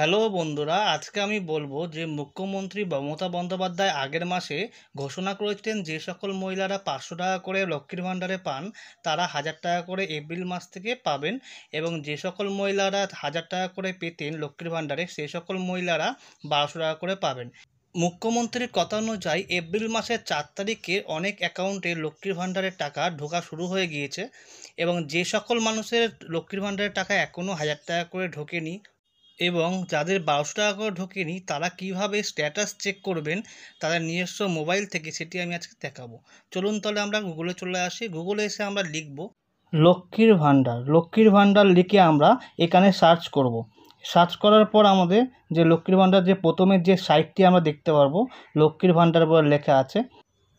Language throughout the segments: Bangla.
হ্যালো বন্ধুরা, আজকে আমি বলবো যে মুখ্যমন্ত্রী মমতা বন্দ্যোপাধ্যায় আগের মাসে ঘোষণা করেছিলেন যে সকল মহিলারা 500 টাকা করে লক্ষ্মীর ভাণ্ডারে পান তারা 1000 টাকা করে এপ্রিল মাস থেকে পাবেন, এবং যে সকল মহিলারা 1000 টাকা করে পেতেন লক্ষ্মীর ভাণ্ডারে সেই সকল মহিলারা 1200 টাকা করে পাবেন। মুখ্যমন্ত্রীর কথা অনুযায়ী এপ্রিল মাসের 4 তারিখে অনেক অ্যাকাউন্টে লক্ষ্মীর ভাণ্ডারের টাকা ঢোকা শুরু হয়ে গিয়েছে, এবং যে সকল মানুষের লক্ষ্মীর ভাণ্ডারের টাকা এখনও 1000 টাকা করে ঢোকেনি এবং যাদের 1200 টাকা করে ঢোকেনি তারা কিভাবে স্ট্যাটাস চেক করবেন তাদের নিজস্ব মোবাইল থেকে, সেটি আমি আজকে দেখাবো। চলুন তাহলে আমরা গুগলে চলে আসি। গুগলে এসে আমরা লিখব লক্ষ্মীর ভাণ্ডার লিখে আমরা এখানে সার্চ করব। সার্চ করার পর আমাদের যে লক্ষ্মীর ভাণ্ডার যে প্রথমের যে সাইটটি আমরা দেখতে পারবো লক্ষ্মীর ভাণ্ডার বলে লেখা আছে,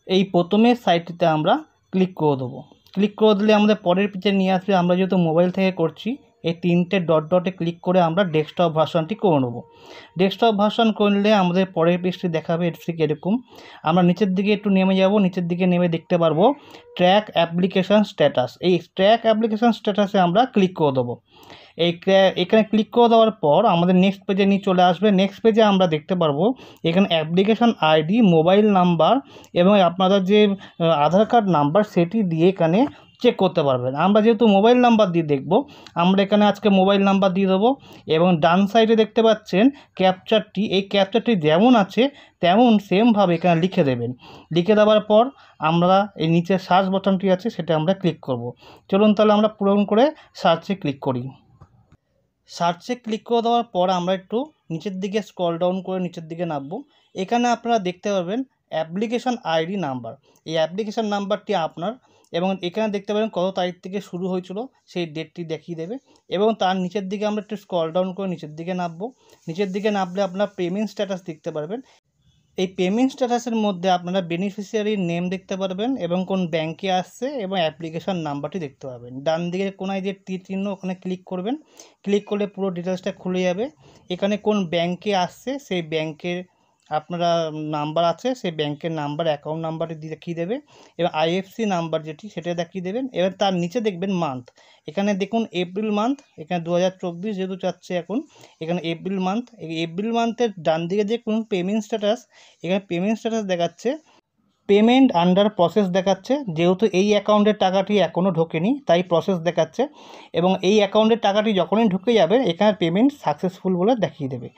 এই প্রথমের সাইটটিতে আমরা ক্লিক করে দেবো। ক্লিক করে দিলে আমাদের পরের পেজে নিয়ে আসবে। আমরা যেহেতু মোবাইল থেকে করছি এই 3টে ডটে ক্লিক করে আমরা ডেস্কটপ ভার্সনটি করে নেব। ডেস্কটপ ভার্সন করলে আমাদের পরের পেজটি দেখাবে ঠিক এরকম। আমরা নিচের দিকে একটু নেমে যাব, নিচের দিকে নেমে দেখতে পারবো ট্র্যাক অ্যাপ্লিকেশান স্ট্যাটাস। এই ট্র্যাক অ্যাপ্লিকেশান স্ট্যাটাসে আমরা ক্লিক করে দেবো। এখানে ক্লিক করে দেওয়ার পর আমাদের নেক্সট পেজে নিয়ে চলে আসবে। নেক্সট পেজে আমরা দেখতে পারবো এখানে অ্যাপ্লিকেশান আইডি, মোবাইল নাম্বার এবং আপনাদের যে আধার কার্ড নাম্বার সেটি দিয়ে এখানে চেক করতে পারবেন। আমরা যেহেতু মোবাইল নাম্বার দিয়ে দেখব, আমরা এখানে আজকে মোবাইল নাম্বার দিয়ে দেবো। এবং ডান সাইডে দেখতে পাচ্ছেন ক্যাপচারটি, এই ক্যাপচারটি যেমন আছে তেমন সেমভাবে এখানে লিখে দেবেন। লিখে দেওয়ার পর আমরা এই নিচে সার্চ বাটনটি আছে সেটা আমরা ক্লিক করব। চলুন তাহলে আমরা পূরণ করে সার্চে ক্লিক করি। সার্চে ক্লিক করে দেওয়ার পর আমরা একটু নিচের দিকে স্ক্রল ডাউন করে নিচের দিকে নামবো। এখানে আপনারা দেখতে পাবেন অ্যাপ্লিকেশান আইডি নাম্বার। এই অ্যাপ্লিকেশান নাম্বারটি আপনার, এবং এখানে দেখতে পাবেন কত তারিখ থেকে শুরু হয়েছিল সেই ডেটটি দেখিয়ে দেবে। এবং তার নিচের দিকে আমরা একটু স্ক্রল ডাউন করে নিচের দিকে নামবো। নিচের দিকে নামলে আপনার পেমেন্ট স্ট্যাটাস দেখতে পারবেন। এই পেমেন্ট স্ট্যাটাসের মধ্যে আপনারা বেনিফিশিয়ারির নেম দেখতে পারবেন এবং কোন ব্যাংকে আসছে এবং অ্যাপ্লিকেশন নাম্বারটি দেখতে পাবেন। ডান দিকের কোনায় যে তীর চিহ্ন ওখানে ক্লিক করবেন। ক্লিক করলে পুরো ডিটেলসটা খুলে যাবে। এখানে কোন ব্যাংকে আসছে সেই ব্যাংকের আপনারা নাম্বার আছে, সেই ব্যাংকের নাম্বার, অ্যাকাউন্ট নাম্বারটি দেখিয়ে দেবে এবং আইএফসি নাম্বার যেটি সেটা দেখিয়ে দেবেন। এবার তার নিচে দেখবেন মান্থ। এখানে দেখুন এপ্রিল মান্থ, এখানে 2024 যেহেতু যাচ্ছে এখন, এখানে এপ্রিল মান্থ। এই এপ্রিল মান্থের ডান দিকে দেখুন পেমেন্ট স্ট্যাটাস। এখানে পেমেন্ট স্ট্যাটাস দেখাচ্ছে পেমেন্ট আন্ডার প্রসেস দেখাচ্ছে, যেহেতু এই অ্যাকাউন্টের টাকাটি এখনও ঢোকেনি তাই প্রসেস দেখাচ্ছে, এবং এই অ্যাকাউন্টের টাকাটি যখনই ঢুকে যাবে এখানে পেমেন্ট সাকসেসফুল বলে দেখিয়ে দেবে।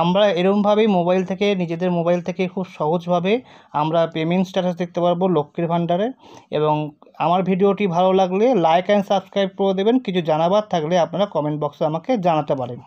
আমরা এরকমভাবেই মোবাইল থেকে, নিজেদের মোবাইল থেকে খুব সহজভাবে আমরা পেমেন্ট স্ট্যাটাস দেখতে পারবো লক্ষ্মীর ভাণ্ডারে। এবং আমার ভিডিওটি ভালো লাগলে লাইক অ্যান্ড সাবস্ক্রাইব করে দেবেন। কিছু জানাবার থাকলে আপনারা কমেন্ট বক্সে আমাকে জানাতে পারেন।